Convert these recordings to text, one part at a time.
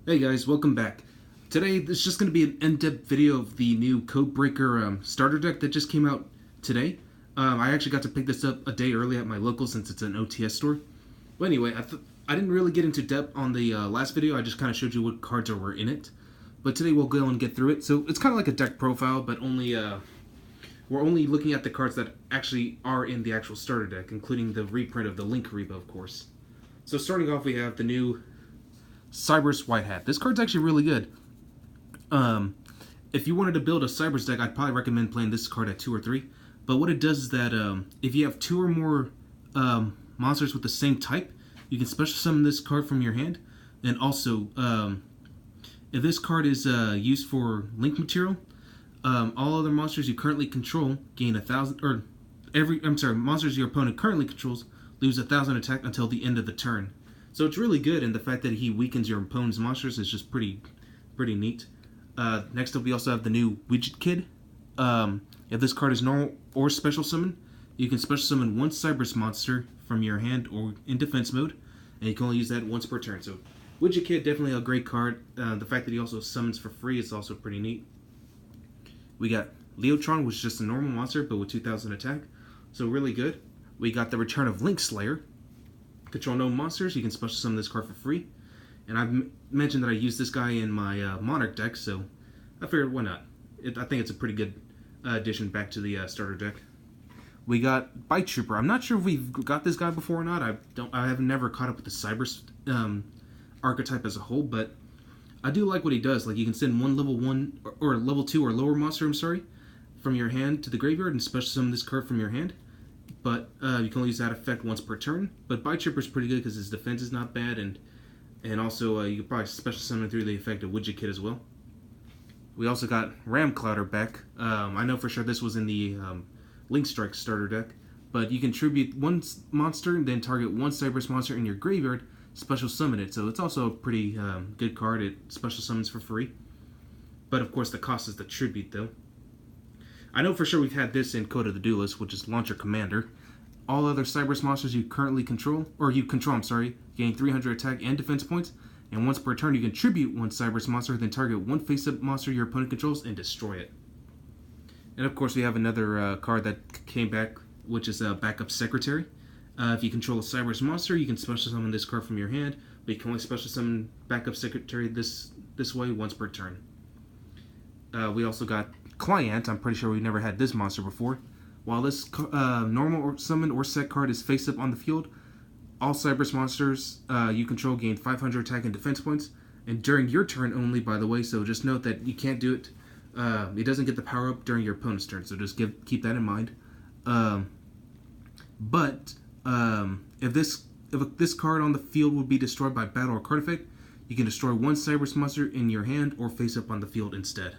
Hey guys, welcome back. Today, this is just going to be an in-depth video of the new Codebreaker starter deck that just came out today. I actually got to pick this up a day early at my local since it's an OTS store. But anyway, I didn't really get into depth on the last video. I just kind of showed you what cards were in it. But today we'll go and get through it. So it's kind of like a deck profile, but we're only looking at the cards that actually are in the actual starter deck, including the reprint of the Linkuriboh, of course. So starting off, we have the new Cybers White Hat. This card's actually really good. If you wanted to build a Cybers deck, I'd probably recommend playing this card at 2 or 3. But what it does is that if you have 2 or more monsters with the same type, you can special summon this card from your hand. And also, if this card is used for link material, all other monsters you currently control gain 1,000, or monsters your opponent currently controls lose 1,000 attack until the end of the turn. So it's really good, and the fact that he weakens your opponent's monsters is just pretty neat. Next up, we also have the new Widget Kid. If this card is normal or special summon, you can special summon one Cybers monster from your hand or in defense mode, and you can only use that once per turn. So Widget Kid, definitely a great card. The fact that he also summons for free is also pretty neat. We got Truong, which is just a normal monster, but with 2,000 attack. So really good. We got the return of Link Slayer. Control no monsters, you can special summon this card for free. And I've mentioned that I use this guy in my Monarch deck, so I figured why not. I think it's a pretty good addition back to the starter deck. We got Bite Trooper. I'm not sure if we've got this guy before or not. I have never caught up with the Cybers archetype as a whole, but I do like what he does. Like, you can send one level 1 or level 2 or lower monster, from your hand to the graveyard and special summon this card from your hand. But you can only use that effect once per turn. But Bite Trooper is pretty good because his defense is not bad, and also you can probably special summon through the effect of Widget Kid as well. We also got Clutter Beck. I know for sure this was in the Link Strike starter deck, but you can tribute one monster and then target one Cybers monster in your graveyard, special summon it. So it's also a pretty good card. It special summons for free. But of course the cost is the tribute though. I know for sure we've had this in Code of the Duelist, which is Launcher Commander. All other Cybers monsters you currently control, gain 300 attack and defense points, and once per turn you can tribute one Cybers monster, then target one face-up monster your opponent controls and destroy it. And of course we have another card that came back, which is Backup Secretary. If you control a Cybers monster, you can special summon this card from your hand, but you can only special summon Backup Secretary this way once per turn. We also got Client. I'm pretty sure we've never had this monster before. While this normal or summon or set card is face up on the field, all Cybers monsters you control gain 500 attack and defense points, and during your turn only, by the way. So just note that you can't do it. It doesn't get the power up during your opponent's turn. So just keep that in mind. If this card on the field would be destroyed by battle or card effect, you can destroy one Cybers monster in your hand or face up on the field instead.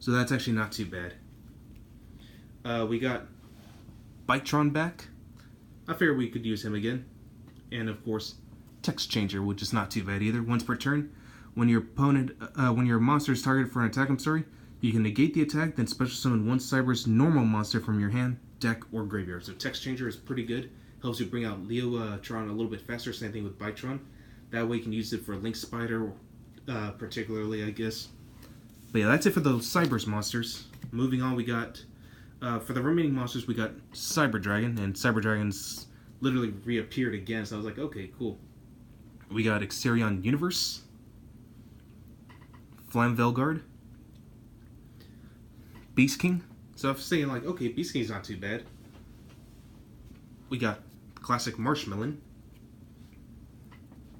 So that's actually not too bad. We got Bytron back. I figured we could use him again. And of course, Text Changer, which is not too bad either. Once per turn, when your monster is targeted for an attack, you can negate the attack, then special summon one Cybers normal monster from your hand, deck, or graveyard. So Text Changer is pretty good. Helps you bring out Leotron a little bit faster. Same thing with Bytron. That way you can use it for Link Spider, particularly, I guess. But yeah, that's it for those Cybers monsters. Moving on, we got, for the remaining monsters, we got Cyber Dragon, and Cyber Dragon's literally reappeared again, so I was like, okay, cool. We got Exterion Universe, Flamvelguard, Beast King. So I was saying, like, okay, Beast King's not too bad. We got Classic Marshmallow,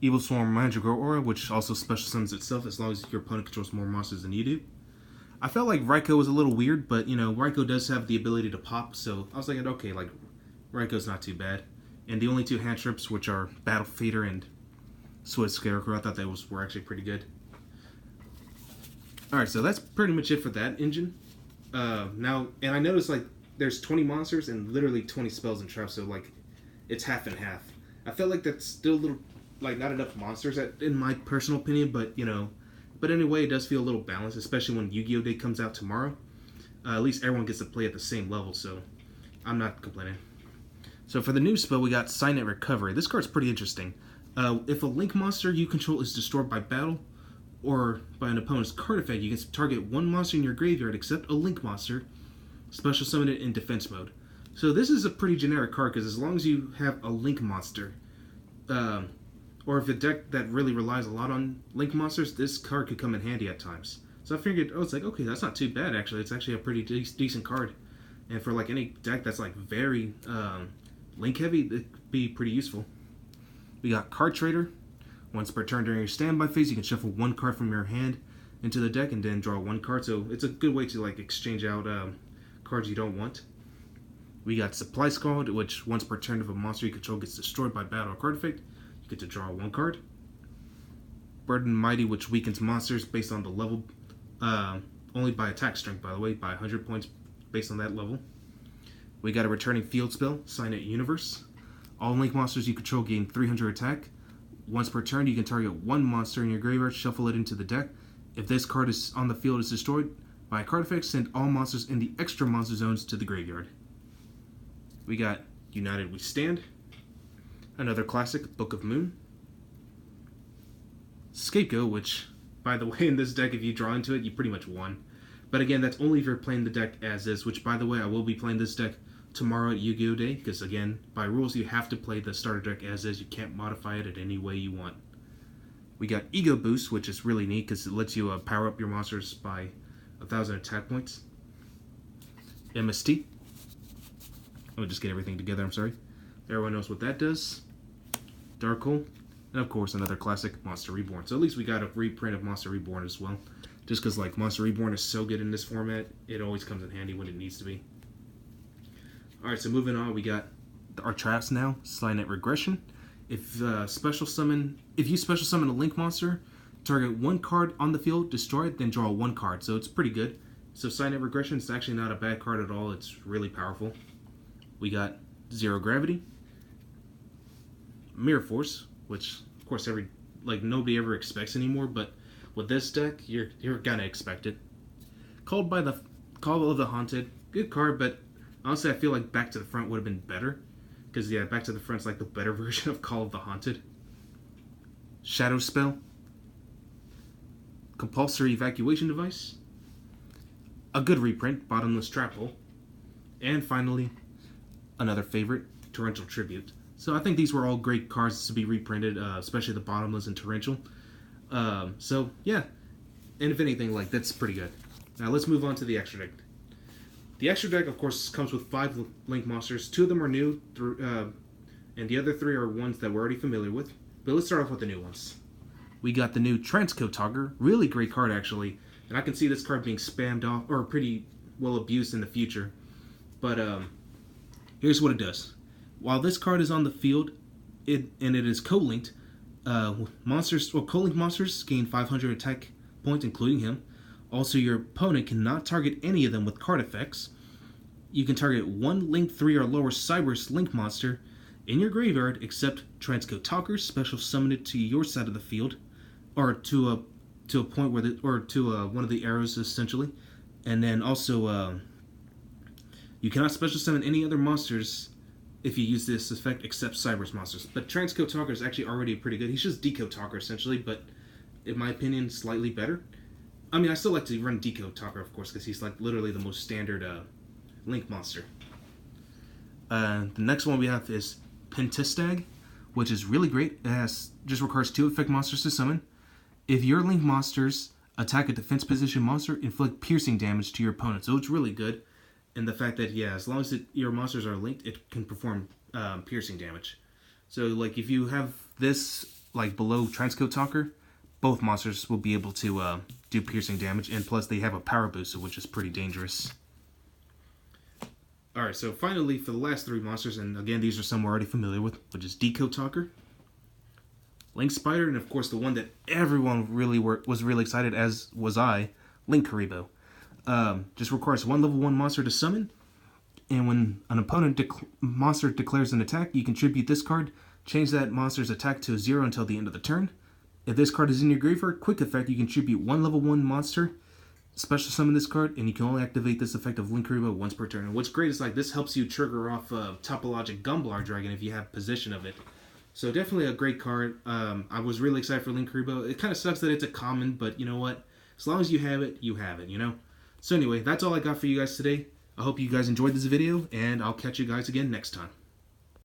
Evil Swarm Mandragora Aura, which also special summons itself as long as your opponent controls more monsters than you do. I felt like Raikou was a little weird, but, Raikou does have the ability to pop, so I was like, okay, like, Raikou's not too bad. And the only two hand trips, which are Battle Fader and Swift Scarecrow, I thought that were actually pretty good. Alright, so that's pretty much it for that engine. Now, and I noticed, like, there's 20 monsters and literally 20 spells and traps, so, like, it's half and half. I felt like that's still a little, like, not enough monsters, in my personal opinion, but, But anyway, it does feel a little balanced, especially when Yu-Gi-Oh! Day comes out tomorrow. At least everyone gets to play at the same level, so I'm not complaining. So for the new spell, we got Silent Recovery. This card's pretty interesting. If a Link monster you control is destroyed by battle, or by an opponent's card effect, you can target one monster in your graveyard except a Link monster, special summon it in defense mode. So this is a pretty generic card because as long as you have a Link monster, or if a deck that really relies a lot on Link monsters, this card could come in handy at times. So I figured, it's like, okay, that's not too bad actually. It's actually a pretty decent card. And for like any deck that's like very Link heavy, it'd be pretty useful. We got Card Trader. Once per turn during your standby phase, you can shuffle one card from your hand into the deck and then draw one card. So it's a good way to like exchange out cards you don't want. We got Supply Squad, which once per turn if a monster you control gets destroyed by battle or card effect, you get to draw one card. Burden Mighty, which weakens monsters based on the level, only by attack strength, by the way, by 100 points based on that level. We got a returning field spell, Sign It Universe. All Link monsters you control gain 300 attack. Once per turn, you can target one monster in your graveyard, shuffle it into the deck. If this card is on the field is destroyed by a card effect, send all monsters in the extra monster zones to the graveyard. We got United We Stand. Another classic, Book of Moon. Scapegoat, which, by the way, in this deck, if you draw into it, you pretty much won. But again, that's only if you're playing the deck as is, which, by the way, I will be playing this deck tomorrow at Yu-Gi-Oh! Day, because again, by rules, you have to play the starter deck as is. You can't modify it in any way you want. We got Ego Boost, which is really neat, because it lets you power up your monsters by 1,000 attack points. MST. Let me just get everything together, I'm sorry. Everyone knows what that does. Dark Hole. And of course, another classic, Monster Reborn. So at least we got a reprint of Monster Reborn as well. Just because like Monster Reborn is so good in this format, it always comes in handy when it needs to be. Alright, so moving on, we got our traps now. Silent Regression. If you special summon a Link monster, target one card on the field, destroy it, then draw one card. So it's pretty good. So Silent Regression is actually not a bad card at all. It's really powerful. We got Zero Gravity. Mirror Force, which of course nobody ever expects anymore, but with this deck, you're gonna expect it. Call of the Haunted, good card, but honestly, I feel like Back to the Front would have been better. Because, yeah, Back to the Front's like the better version of Call of the Haunted. Shadow Spell. Compulsory Evacuation Device. A good reprint, Bottomless Trap Hole. And finally, another favorite, Torrential Tribute. So I think these were all great cards to be reprinted, especially the Bottomless and Torrential. So, yeah. And if anything, that's pretty good. Now, let's move on to the extra deck. The extra deck, of course, comes with 5 Link monsters. 2 of them are new, and the other 3 are ones that we're already familiar with. But let's start off with the new ones. We got the new Transcode really great card, actually. And I can see this card being spammed off, or pretty well abused in the future. But here's what it does. While this card is on the field, it is co-linked, co-linked monsters gain 500 attack points, including him. Also, your opponent cannot target any of them with card effects. You can target one Link 3 or lower Cyberse Link monster in your graveyard, except Transcode Talker, special summon it to your side of the field, or to a point where one of the arrows essentially. And then also, you cannot special summon any other monsters if you use this effect except Cyberse monsters. But Transcode Talker is actually already pretty good. He's just Decode Talker essentially, but in my opinion, slightly better. I mean, I still like to run Decode Talker, of course, because he's literally the most standard Link monster. The next one we have is Penta Stag, which is really great. It just requires 2 effect monsters to summon. If your Link monsters attack a defense position monster, inflict piercing damage to your opponent. So it's really good. And the fact that, as long as your monsters are linked, it can perform piercing damage. So, if you have this, below Transcode Talker, both monsters will be able to do piercing damage, and plus they have a power boost, which is pretty dangerous. Alright, so finally for the last 3 monsters, and again these are some we're already familiar with, which is Decode Talker, Link Spider, and of course the one that everyone was really excited, as was I, Linkuriboh. Just requires 1 level 1 monster to summon, and when an opponent monster declares an attack, you contribute this card, change that monster's attack to 0 until the end of the turn. If this card is in your graveyard, quick effect, you contribute 1 level 1 monster, special summon this card, and you can only activate this effect of Linkuriboh once per turn. And what's great is this helps you trigger off Topologic Gumblar Dragon if you have possession of it. So definitely a great card. I was really excited for Linkuriboh. It kind of sucks that it's a common, but you know what? As long as you have it, you have it, you know? So anyway, that's all I got for you guys today. I hope you guys enjoyed this video, and I'll catch you guys again next time.